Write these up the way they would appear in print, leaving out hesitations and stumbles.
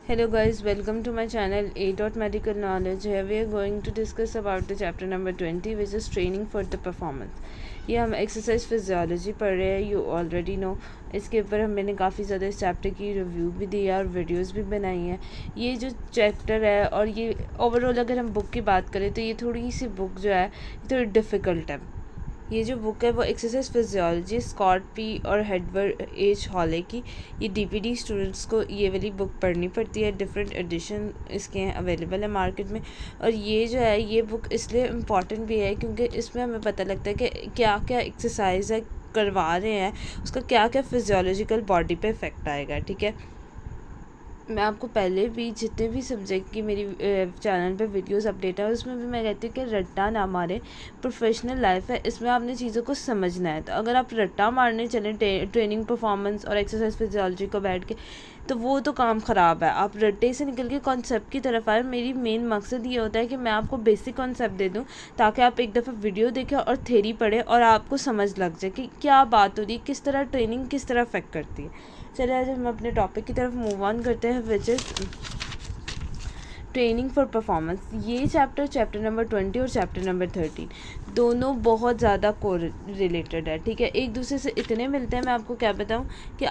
Hello guys, welcome to my channel A. Medical Knowledge. Here we are going to discuss about the chapter number 20 which is training for the performance. ये हम exercise physiology पढ़ रहे हैं, you already know. इसके ऊपर मैंने काफ़ी ज़्यादा इस चैप्टर की रिव्यू भी दी है और वीडियोस भी बनाई हैं। ये जो चैप्टर है और ये ओवरऑल अगर हम बुक की बात करें तो ये थोड़ी सी बुक जो है थोड़ी डिफ़िकल्ट है। ये जो बुक है वो एक्सरसाइज फिजियोलॉजी स्कॉट पी और हेडवर्ड एच हॉले की। ये डीपीडी स्टूडेंट्स को ये वाली बुक पढ़नी पड़ती है। डिफरेंट एडिशन इसके हैं अवेलेबल है मार्केट में। और ये जो है ये बुक इसलिए इम्पॉर्टेंट भी है क्योंकि इसमें हमें पता लगता है कि क्या क्या एक्सरसाइज है करवा रहे हैं, उसका क्या क्या फिजियोलॉजिकल बॉडी पे इफ़ेक्ट आएगा। ठीक है, मैं आपको पहले भी जितने भी सब्जेक्ट की मेरी चैनल पे वीडियोस अपडेट है उसमें भी मैं कहती हूँ कि रट्टा ना मारे। प्रोफेशनल लाइफ है, इसमें आपने चीज़ों को समझना है। तो अगर आप रट्टा मारने चलें ट्रेनिंग परफॉर्मेंस और एक्सरसाइज फिजियोलॉजी को बैठ के, तो वो तो काम ख़राब है। आप रट्टे से निकल के कॉन्सेप्ट की तरफ आए। मेरी मेन मकसद ये होता है कि मैं आपको बेसिक कॉन्सेप्ट दे दूँ ताकि आप एक दफ़ा वीडियो देखें और थ्योरी पढ़ें और आपको समझ लग जाए कि क्या बात हो रही है, किस तरह ट्रेनिंग किस तरह अफेक्ट करती है। चलिए आज हम अपने टॉपिक की तरफ मूव ऑन करते हैं which is training for performance. ये चैप्टर नंबर 20 और चैप्टर नंबर 13 दोनों बहुत ज़्यादा को रिलेटेड है। ठीक है, एक दूसरे से इतने मिलते हैं। मैं आपको क्या बताऊँ कि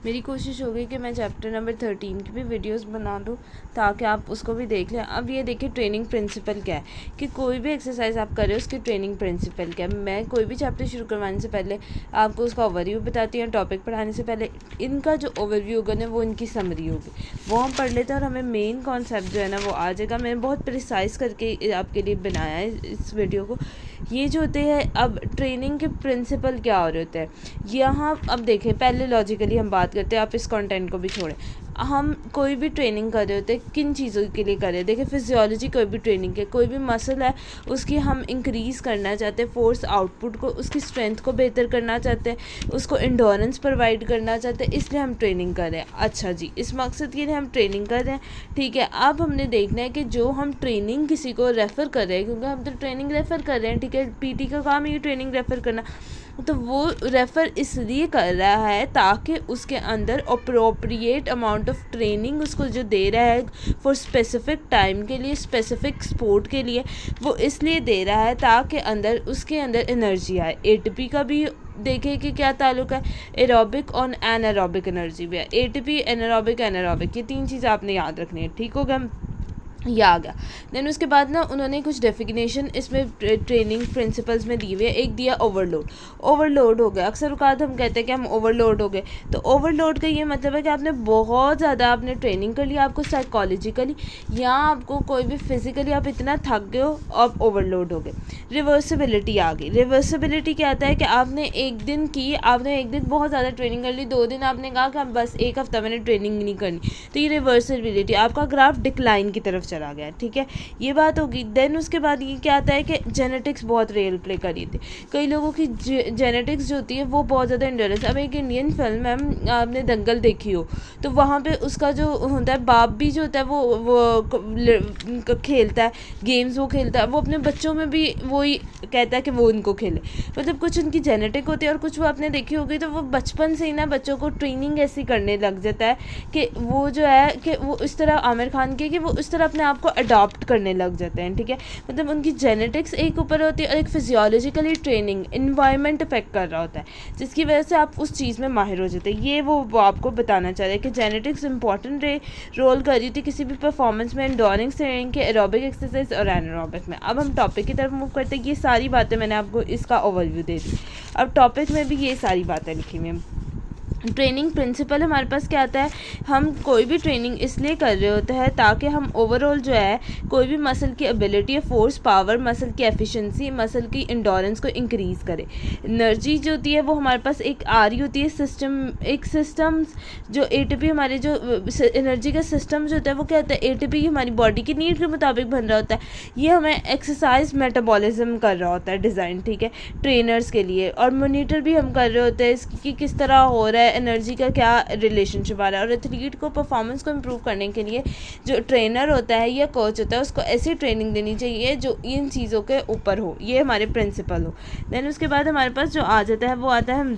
मेरी कोशिश होगी कि मैं चैप्टर नंबर 13 की भी वीडियोस बना दूँ ताकि आप उसको भी देख लें। अब ये देखिए ट्रेनिंग प्रिंसिपल क्या है, कि कोई भी एक्सरसाइज आप कर रहे हो उसकी ट्रेनिंग प्रिंसिपल क्या है। मैं कोई भी चैप्टर शुरू करवाने से पहले आपको उसका ओवरव्यू बताती हूँ। टॉपिक पढ़ाने से पहले इनका जो ओवरव्यू होगा ना वो इनकी समरी होगी, वो हम पढ़ लेते हैं और हमें मेन कॉन्सेप्ट जो है ना वो आ जाएगा। मैंने बहुत प्रिसाइज करके आपके लिए बनाया है इस वीडियो को। ये जो होते हैं अब ट्रेनिंग के प्रिंसिपल क्या हो रहे होते हैं यहाँ। अब देखें, पहले लॉजिकली हम बात करते हैं, आप इस कंटेंट को भी छोड़ें। हम कोई भी ट्रेनिंग कर रहे होते हैं, किन चीज़ों के लिए कर रहे हैं। देखिए फिजियोलॉजी कोई भी ट्रेनिंग है, कोई भी मसल है उसकी हम इंक्रीज़ करना चाहते हैं, फोर्स आउटपुट को, उसकी स्ट्रेंथ को बेहतर करना चाहते हैं, उसको इंडोरेंस प्रोवाइड करना चाहते हैं, इसलिए हम ट्रेनिंग कर रहे हैं। अच्छा जी, इस मकसद के लिए हम ट्रेनिंग कर रहे हैं। ठीक है, अब हमने देखना है कि जो हम ट्रेनिंग किसी को रेफ़र कर रहे हैं, क्योंकि हम तो ट्रेनिंग रेफ़र कर रहे हैं। ठीक है, पीटी का काम है ट्रेनिंग रेफ़र करना, तो वो रेफ़र इसलिए कर रहा है ताकि उसके अंदर अप्रोप्रिएट अमाउंट ऑफ ट्रेनिंग उसको जो दे रहा है फॉर स्पेसिफिक टाइम के लिए, स्पेसिफिक स्पोर्ट के लिए, वो इसलिए दे रहा है ताकि उसके अंदर एनर्जी आए। एटीपी का भी देखें कि क्या ताल्लुक है, एरोबिक और एनारोबिक एनर्जी भी है। एटीपी, एनारोबिक, एनारोबिक, ये तीन चीज़ आपने याद रखनी है। ठीक हो गया, ये आ गया। देन उसके बाद ना उन्होंने कुछ डेफिनेशन इसमें ट्रेनिंग प्रिंसिपल्स में दी हुई है। एक दिया ओवरलोड। ओवरलोड हो गया, अक्सर औकात हम कहते हैं कि हम ओवरलोड हो गए। तो ओवरलोड का ये मतलब है कि आपने बहुत ज़्यादा आपने ट्रेनिंग कर लिया, आपको साइकोलॉजिकली या आपको कोई भी फिजिकली आप इतना थक गए हो, आप ओवरलोड हो गए। रिवर्सिबिलिटी आ गई। रिवर्सिबिलिटी क्या आता है कि आपने एक दिन बहुत ज़्यादा ट्रेनिंग कर ली, 2 दिन आपने कहा कि बस एक हफ्ता मैंने ट्रेनिंग नहीं करनी, तो ये रिवर्सिबिलिटी, आपका ग्राफ डिक्लाइन की तरफ चला गया। ठीक है, ये बात होगी। देन उसके बाद ये क्या आता है कि जेनेटिक्स बहुत रोल प्ले करी थी। कई लोगों की जेनेटिक्स जो होती है वो बहुत ज़्यादा इंडोरेंस। अब एक इंडियन फिल्म है, आपने दंगल देखी हो, तो वहाँ पे उसका जो होता है बाप भी जो होता है वो खेलता है गेम्स, वो खेलता है, वो अपने बच्चों में भी वही कहता है कि वो उनको खेले। मतलब कुछ उनकी जेनेटिक होती है और कुछ वो आपने देखी होगी तो वो बचपन से ही ना बच्चों को ट्रेनिंग ऐसी करने लग जाता है कि वो जो है कि वो इस तरह आमिर खान के कि वो इस तरह अपने आप को अडॉप्ट करने लग जाते हैं। ठीक है, मतलब उनकी जेनेटिक्स एक ऊपर होती है और एक फिजियोलॉजिकली ट्रेनिंग इन्वायरमेंट अफेक्ट कर रहा होता है जिसकी वजह से आप उस चीज़ में माहिर हो जाते हैं। ये वो आपको बताना चाह रहे हैं कि जेनेटिक्स इंपॉर्टेंट रोल कर रही थी किसी भी परफॉर्मेंस में, एंडोरेंस ट्रेनिंग के, एरोबिक एक्सरसाइज और एनारोबिक में। अब हम टॉपिक की तरफ मूव करते हैं। ये सारी बातें मैंने आपको इसका ओवरव्यू दे दी। अब टॉपिक में भी ये सारी बातें लिखी हुई हैं। ट्रेनिंग प्रिंसिपल हमारे पास क्या आता है, हम कोई भी ट्रेनिंग इसलिए कर रहे होते हैं ताकि हम ओवरऑल जो है कोई भी मसल की एबिलिटी, फोर्स, पावर, मसल की एफिशिएंसी, मसल की इंडोरेंस को इंक्रीज़ करे। एनर्जी जो होती है वो हमारे पास एक आ रही होती है सिस्टम जो एटीपी हमारे जो एनर्जी का सिस्टम जो होता है वो क्या होता है, एटीपी हमारी बॉडी की नीड के मुताबिक बन रहा होता है। ये हमें एक्सरसाइज मेटाबॉलिज्म कर रहा होता है डिज़ाइन। ठीक है, ट्रेनर्स के लिए, और मोनीटर भी हम कर रहे होते हैं इसकी किस तरह हो रहा है, एनर्जी का क्या रिलेशनशिप आ रहा है। और एथलीट को परफॉर्मेंस को इम्प्रूव करने के लिए जो ट्रेनर होता है या कोच होता है उसको ऐसी ट्रेनिंग देनी चाहिए जो इन चीज़ों के ऊपर हो, ये हमारे प्रिंसिपल हो। देन उसके बाद हमारे पास जो आ जाता है वो आता है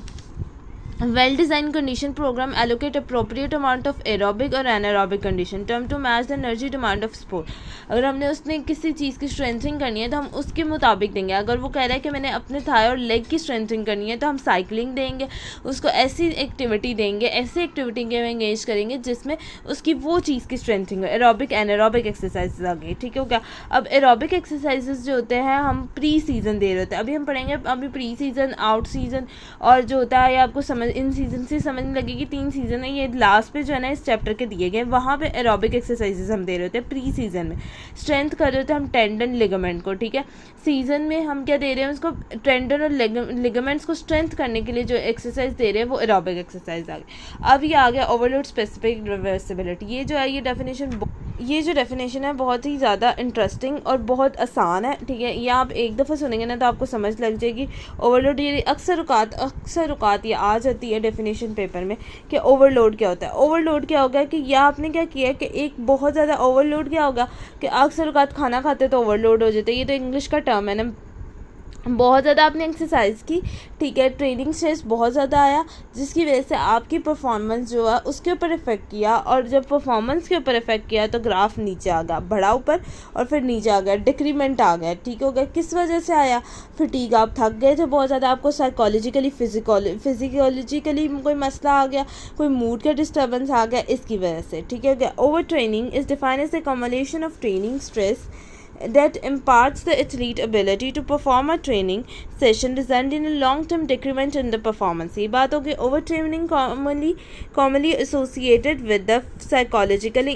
well-designed condition program allocate appropriate amount of aerobic और anaerobic condition term to match the energy demand of sport। अगर हमने उसने किसी चीज़ की स्ट्रेंथनिंग करनी है तो हम उसके मुताबिक देंगे। अगर वो कह रहा है कि मैंने अपने थाई और लेग की स्ट्रेंथनिंग करनी है तो हम साइकिलिंग देंगे, उसको ऐसी एक्टिविटी देंगे, ऐसी एक्टिविटी के में एंगेज करेंगे जिसमें उसकी वो चीज़ की स्ट्रेंथनिंग हो। एरोबिक एनारोबिक एक्सरसाइजेज आ गई, ठीक है क्या। अब एरोबिक एक्सरसाइजेज जो होते हैं हम प्री सीज़न दे रहे होते हैं, अभी हम पढ़ेंगे अभी प्री सीज़न, आउट सीज़न और जो होता है ये आपको समझ इन सीज़न से समझने लगेगी। 3 सीज़न है ये लास्ट पे जो है ना इस चैप्टर के दिए गए, वहाँ पे एरोबिक एक्सरसाइजेज हम दे रहे होते हैं प्री सीज़न में। स्ट्रेंथ कर रहे होते हैं हम टेंडन लिगामेंट को, ठीक है। सीज़न में हम क्या दे रहे हैं उसको, टेंडन और लिगामेंट्स को स्ट्रेंथ करने के लिए जो एक्सरसाइज दे रहे हैं वो एरोबिक एक्सरसाइज आ गई। अब ये आ गया ओवरलोड स्पेसिफिक रिवर्सिबिलिटी। ये जो है ये जो डेफिनेशन है बहुत ही ज़्यादा इंटरेस्टिंग और बहुत आसान है, ठीक है। ये आप एक दफ़ा सुनेंगे ना तो आपको समझ लग जाएगी। ओवरलोड ये अक्सर औकात ये आ जाती है डेफिनेशन पेपर में कि ओवरलोड क्या होता है। ओवरलोड क्या होगा कि या आपने क्या किया कि एक बहुत ज़्यादा ओवरलोड क्या होगा कि अक्सर औकात खाना खाते तो ओवरलोड हो जाते। ये तो इंग्लिश का टर्म है ना। बहुत ज़्यादा आपने एक्सरसाइज की, ठीक है, ट्रेनिंग स्ट्रेस बहुत ज़्यादा आया जिसकी वजह से आपकी परफॉर्मेंस जो है उसके ऊपर इफ़ेक्ट किया, और जब परफॉर्मेंस के ऊपर इफ़ेक्ट किया तो ग्राफ नीचे आ गया, बढ़ा ऊपर और फिर नीचे आ गया, डिक्रीमेंट आ गया, ठीक हो गया। किस वजह से आया? फटीग, आप थक गए थे बहुत ज़्यादा, आपको साइकोलॉजिकली फिजिकोलॉजिकली कोई मसला आ गया, कोई मूड का डिस्टर्बेंस आ गया, इसकी वजह से, ठीक है क्या। Over training is defined as the cumulation of training stress that imparts the athlete ability to perform a training session resulting in a long-term decrement in the performance। ये बात होगी। overtraining commonly associated with the psychologically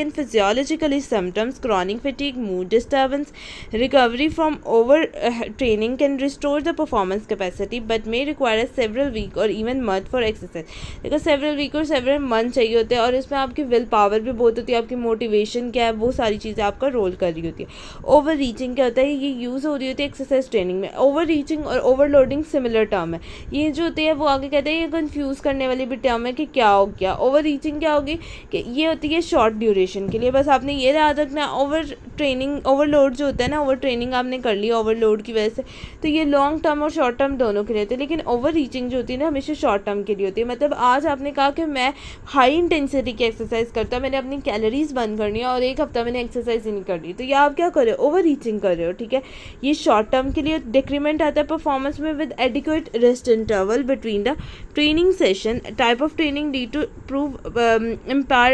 and physiologically symptoms, chronic fatigue, mood disturbance। recovery from overtraining can restore the performance capacity but may require several weeks or even months for exercise। देखो several week और several months चाहिए होते हैं, और इसमें आपकी will power भी बहुत होती है, आपकी मोटिवेशन क्या है, वो सारी चीज़ें आपका रोल कर रही होती है। ओवर रीचिंग क्या होता है, ये यूज़ हो रही होती है एक्सरसाइज ट्रेनिंग में। ओवर रीचिंग और ओवरलोडिंग सिमिलर टर्म है। ये जो होती है वो आगे कहते हैं ये कंफ्यूज करने वाली भी टर्म है कि क्या हो गया। ओवर रीचिंग क्या होगी कि ये होती है शॉर्ट ड्यूरेशन के लिए, बस आपने ये याद रखना। ओवरलोड जो होता है ना, ओवर ट्रेनिंग आपने कर ली ओवरलोड की वजह से, तो ये लॉन्ग टर्म और शॉर्ट टर्म दोनों के लिए होती है। लेकिन ओवर रीचिंग जो होती है ना हमेशा शॉर्ट टर्म के लिए होती है। मतलब आज आपने कहा कि मैं हाई इंटेंसिटी की एक्सरसाइज करता हूँ, मैंने अपनी कैलोरीज बंद करनी है और एक हफ्ता मैंने एक्सरसाइज ही नहीं करनी, तो ये आप क्या कर रहे हो, ओवर रीचिंग कर रहे हो, ठीक है। ये शॉर्ट टर्म के लिए डिक्रीमेंट आता है परफॉर्मेंस में with adequate rest interval between the training session. Type of training डी टू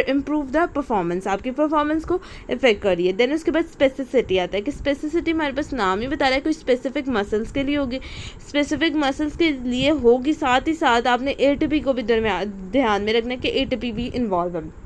इम्प्रूव द परफॉर्मेंस, आपकी परफॉर्मेंस को इफेक्ट करिए। देन उसके बाद स्पेसिसिटी आता है कि स्पेसिसिटी हमारे पास नाम ही बता रहा है कोई स्पेसिफिक मसल्स के लिए होगी, स्पेसिफिक मसल्स के लिए होगी। साथ ही साथ आपने एटीपी को भी ध्यान में रखना है कि एटीपी भी इन्वॉल्व है।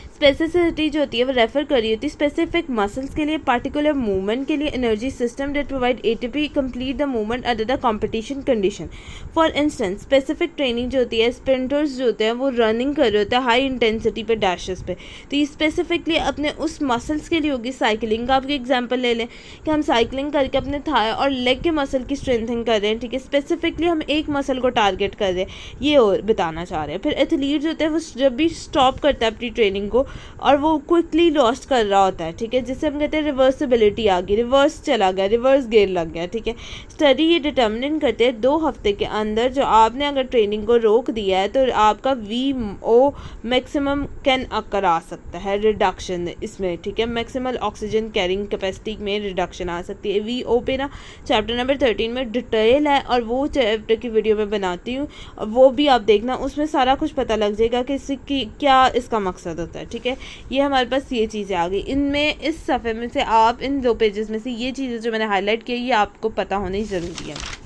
स्पेसिसिटी जो होती है वो रेफर कर रही होती है स्पेसिफिक मसल्स के लिए, पार्टिकुलर मूवमेंट के लिए, energy system that provide ATP complete the movement under the competition condition. For instance specific training जो होती है, स्प्रिंटर्स जो होते हैं वो रनिंग कर रहे होते हैं हाई इंटेंसिटी पे, डैशेस पे, तो ये स्पेसिफिकली अपने उस मसल्स के लिए होगी। साइकिलिंग का आपकी एग्जाम्पल ले लें कि हम साइकिलिंग करके अपने थाई और लेग के मसल की स्ट्रेंथिंग कर रहे हैं, ठीक है। स्पेसिफिकली हम एक मसल को टारगेट कर रहे हैं, ये और बताना चाह रहे हैं। फिर एथलीट जो होता है वो जब भी स्टॉप करता है अपनी ट्रेनिंग को और वो क्विकली लॉस्ट कर रहा होता है, ठीक है, जिससे हम कहते हैं रिवर्सिबिलिटी आ गई, रिवर्स चला गया, रिवर्स गियर लग गया, ठीक है। स्टडी ये डिटर्मिन करते हैं 2 हफ्ते के अंदर जो आपने अगर ट्रेनिंग को रोक दिया है तो आपका VO मैक्सिमम कैन अकर आ सकता है, रिडक्शन इसमें, ठीक है। मैक्सिमल ऑक्सीजन कैरिंग कैपेसिटी में रिडक्शन आ सकती है। VO पे ना चैप्टर नंबर 13 में डिटेल है और वो चैप्टर की वीडियो में बनाती हूँ, वो भी आप देखना, उसमें सारा कुछ पता लग जाएगा कि इसकी क्या इसका मकसद होता है, ठीक है। ये हमारे पास ये चीज़ें आ गई। इनमें इस सफ़े में से आप इन 2 पेजेस में से ये चीज़ें जो मैंने हाईलाइट की ये आपको पता होनी ज़रूरी है।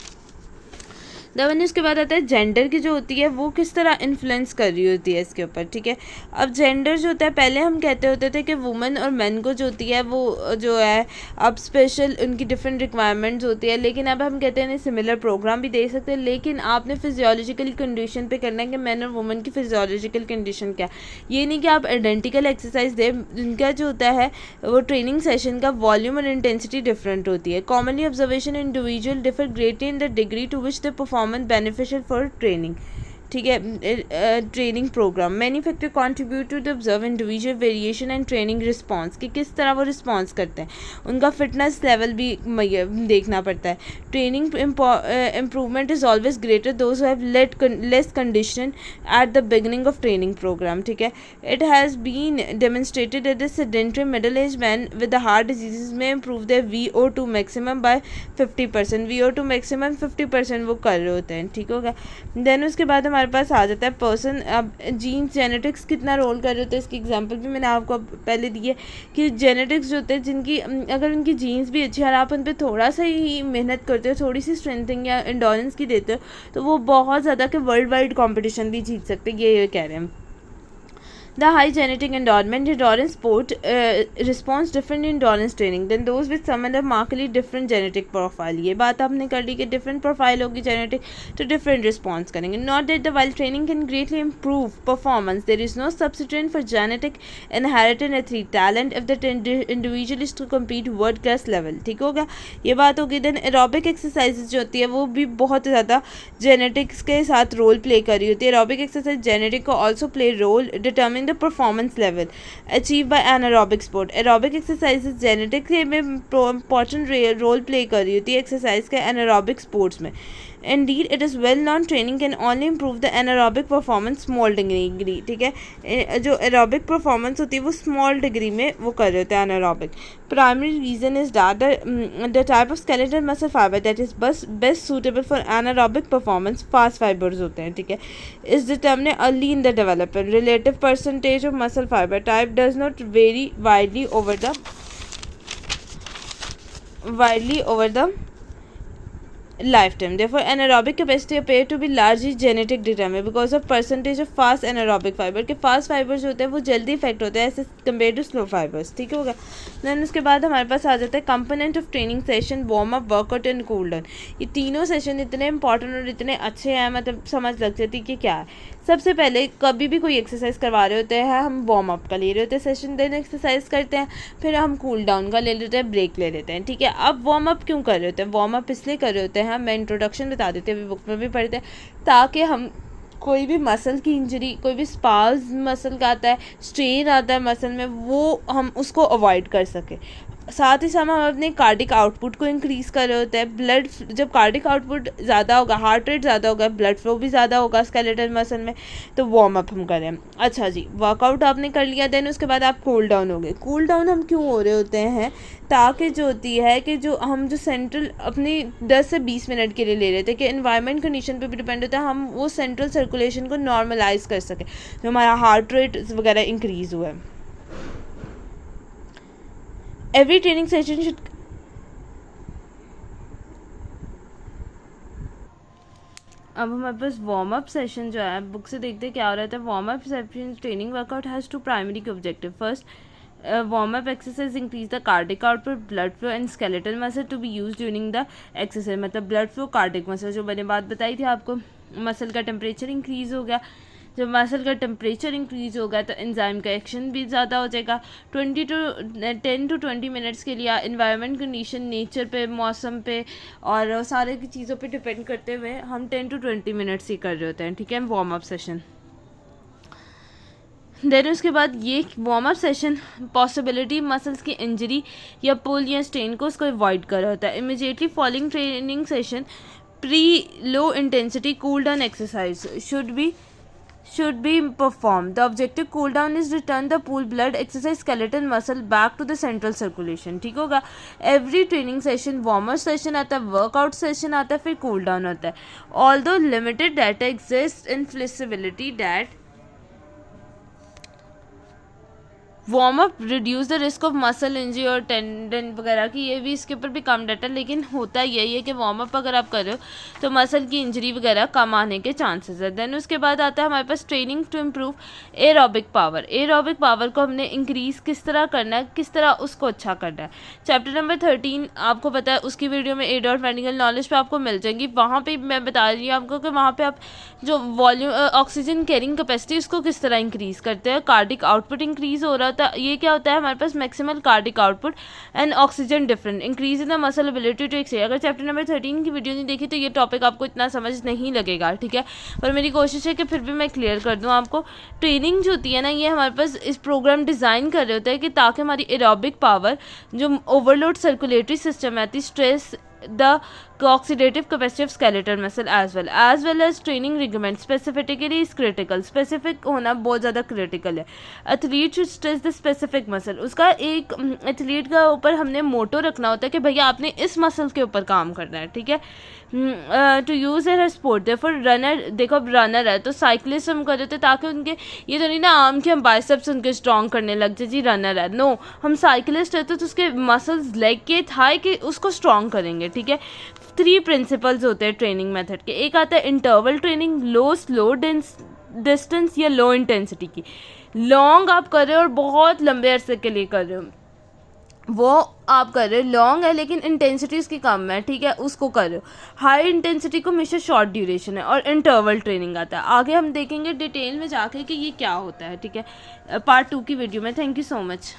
देन उसके बाद आता है जेंडर की जो होती है वो किस तरह इन्फ्लुएंस कर रही होती है इसके ऊपर, ठीक है। अब जेंडर जो होता है, पहले हम कहते होते थे कि वुमेन और मेन को जो होती है वो जो है अब स्पेशल उनकी डिफरेंट रिक्वायरमेंट्स होती है, लेकिन अब हम कहते हैं सिमिलर प्रोग्राम भी दे सकते हैं, लेकिन आपने फिजियोलॉजिकली कंडीशन पे करना है कि मेन और वुमेन की फिजियोलॉजिकल कंडीशन क्या है। ये नहीं कि आप आइडेंटिकल एक्सरसाइज दें, उनका जो होता है वो ट्रेनिंग सेशन का वॉल्यूम और इंटेंसिटी डिफरेंट होती है। Commonly observation individual differ greatly in the degree to which the performance beneficial for training, ठीक है, training program. Many factor contribute to the observe individual variation and training response, कि किस तरह वो response करते हैं, उनका फिटनेस लेवल भी देखना पड़ता है। Training improvement is always greater those who have less condition at the beginning of training program, ठीक है। It has been demonstrated that the sedentary middle age man with heart diseases में improve their VO2 maximum by 50%। VO2 maximum 50% वो कर रहे होते हैं, ठीक होगा। देन उसके बाद हमारे पास आ जाता है पर्सन। अब जीन्स जेनेटिक्स कितना रोल कर रहे होते हैं, इसकी एग्जांपल भी मैंने आपको पहले दी है कि जेनेटिक्स जो होते हैं जिनकी अगर उनकी जीन्स भी अच्छी है और आप उन पर थोड़ा सा ही मेहनत करते हो, थोड़ी सी स्ट्रेंथिंग या इंडोरेंस की देते हो, तो वो बहुत ज़्यादा के वर्ल्ड वाइड कॉम्पिटिशन भी जीत सकते हैं, ये कह रहे हैं। The high genetic endurance sport responds different endurance training than those with some other markedly different genetic profile। ये बात आपने कर ली कि different profile होगी genetic, तो different response करेंगे। Not that the while training can greatly improve performance, there is no substitute for genetic inherited athlete talent if the individual is to compete world class level, ठीक होगा, ये बात होगी। Then aerobic exercises जो होती है वो भी बहुत ज़्यादा genetics के साथ रोल प्ले कर रही होती है। aerobic exercise genetic को also play role determine the performance level achieved by anaerobic sport। aerobic exercises genetic में important role play कर रही होती है एक्सरसाइज के anaerobic sports में। Indeed, it is well known training can only improve the anaerobic performance small degree, ठीक है। जो aerobic performance होती है वो small degree में वो कर रहे होते हैं anaerobic। Primary reason is that the type of skeletal muscle fiber that is best suitable for anaerobic performance fast fibers होते हैं, ठीक है, is determined early in the development। Relative percentage of muscle fiber type does not vary widely over the lifetime। Therefore, anaerobic capacity appear to be largely genetic determined because of percentage of fast anaerobic fiber, के fast fibers होते हैं वो जल्दी effect होते हैं ऐसे compared to slow fibers, ठीक होगा। देन उसके बाद हमारे पास आ जाता है component of training session, warm up, workout and cool down. ये तीनों सेशन इतने इंपॉर्टेंट और इतने अच्छे हैं, मतलब समझ लग जाती है कि क्या है। सबसे पहले कभी भी कोई एक्सरसाइज करवा रहे होते हैं, हम वार्म अप का ले रहे होते हैं सेशन, देन एक्सरसाइज करते हैं, फिर हम कूल डाउन का ले लेते हैं, ब्रेक ले लेते हैं, ठीक है। अब वार्म अप क्यों कर रहे होते हैं? वार्म अप इसलिए कर रहे होते हैं, मैं इंट्रोडक्शन बता देती हूँ, अभी बुक में भी पढ़ते हैं, ताकि हम कोई भी मसल की इंजरी, कोई भी स्पाज मसल का आता है, स्ट्रेन आता है मसल में, वो हम उसको अवॉइड कर सकें। साथ ही साथ हम अपने कार्डिक आउटपुट को इंक्रीज़ कर रहे होते हैं। ब्लड, जब कार्डिक आउटपुट ज़्यादा होगा, हार्ट रेट ज़्यादा होगा, ब्लड फ्लो भी ज़्यादा होगा स्केलेटल मसल में, तो वार्म अप हम करें। अच्छा जी, वर्कआउट आपने कर लिया, देन उसके बाद आप कूल डाउन हो गए। कूल डाउन हम क्यों हो रहे होते हैं? ताकि जो होती है कि जो हम जो सेंट्रल अपनी 10 से 20 मिनट के लिए ले रहे थे कि एनवायरनमेंट कंडीशन पे भी डिपेंड होता है, हम वो सेंट्रल सर्कुलेशन को नॉर्मलाइज कर सकें, जो हमारा हार्ट रेट वगैरह इंक्रीज़ हुआ है। Every training session should अब हमारे पास वार्म अप सेशन जो है बुक से देखते हैं क्या हो रहा था। Warm up session training workout has two primary objective. First, warm up exercise increase the cardiac output, blood flow and skeletal muscle to be used during the exercise। मतलब ब्लड फ्लो, कार्डिक मसल, जो मैंने बात बताई थी आपको, muscle का temperature increase हो गया। जब मसल का टेम्परेचर इंक्रीज़ होगा तो एंजाइम का एक्शन भी ज़्यादा हो जाएगा। 10 to 20 मिनट्स के लिए इन्वायरमेंट कंडीशन, नेचर पे, मौसम पे और सारे की चीज़ों पे डिपेंड करते हुए हम 10 to 20 मिनट्स ही कर रहे होते हैं, ठीक है, वार्म अप सेशन। देन उसके बाद ये warm up session possibility muscles की इंजरी या पुल या स्ट्रेन को उसको अवॉइड कर रहा होता है। Immediately following training session pre low intensity cool down exercise should be performed। The objective cool down is return the pool blood exercise skeletal muscle back to the central circulation, ठीक होगा। Every training session warm up session आता है, workout session आता है, फिर cool down आता है। Although limited data exists in flexibility that warm up reduce the risk of muscle injury और टेंडन वगैरह की, ये भी इसके ऊपर भी कम डाटा, लेकिन होता यही है कि वार्म अप अगर आप कर रहे हो तो मसल की इंजरी वगैरह कम आने के चांसेस है। देन उसके बाद आता है हमारे पास training to improve aerobic power. Aerobic power को हमने इंक्रीज़ किस तरह करना है, किस तरह उसको अच्छा करना है। चैप्टर नंबर 13 आपको पता है, उसकी वीडियो में एडॉट मेडिकल नॉलेज पे आपको मिल जाएगी। वहाँ पे मैं बता रही हूँ आपको कि वहाँ पे आप जो वॉल्यूम ऑक्सीजन कैरिंग कैपेसिटी उसको किस तरह इंक्रीज़ करते हैं। कार्डिक आउटपुट इंक्रीज़ हो रहा क्या होता है हमारे पास maximal cardiac output and oxygen different increase in the muscle ability to x-ray. अगर चैप्टर नंबर 13 की वीडियो नहीं देखी तो ये टॉपिक आपको इतना समझ नहीं लगेगा, ठीक है, पर मेरी कोशिश है कि फिर भी मैं क्लियर कर दूँ आपको। ट्रेनिंग जो होती है ना, ये हमारे पास इस प्रोग्राम डिज़ाइन कर रहे होते हैं कि ताकि हमारी एरोबिक पावर, जो ओवरलोड सर्कुलेटरी सिस्टम है, stress the oxidative capacity of skeletal muscle as well as training ligament specifically is critical। specific होना बहुत ज़्यादा critical है। athlete should stress the specific muscle। उसका एक एथलीट का ऊपर हमने मोटो रखना होता है कि भैया आपने इस मसल के ऊपर काम करना है, ठीक है, टू यूज़ इन स्पोर्ट। देखो रनर, देखो अब रनर है तो साइकिलिस्ट हम कर देते ताकि उनके ये तो नहीं ना आम के हम बाइसेप्स उनके स्ट्रॉन्ग करने लग जाए, जी रनर है, नो, हम साइकिलिस्ट है तो उसके मसल्स लेग के थाई के उसको स्ट्रॉन्ग करेंगे, ठीक है। 3 प्रिंसिपल्स होते हैं ट्रेनिंग मेथड के। एक आता है इंटरवल ट्रेनिंग, लो स्लो डिस्टेंस या लो इंटेंसिटी की। लॉन्ग आप कर रहे हो और बहुत लंबे अरसे के लिए कर रहे हो, वो आप कर रहे हो, लॉन्ग है लेकिन इंटेंसिटी उसकी कम है, ठीक है, उसको कर रहे हो। हाई इंटेंसिटी को हमेशा शॉर्ट ड्यूरेशन है, और इंटरवल ट्रेनिंग आता है। आगे हम देखेंगे डिटेल में जाके कि ये क्या होता है, ठीक है, पार्ट 2 की वीडियो में। Thank you so much.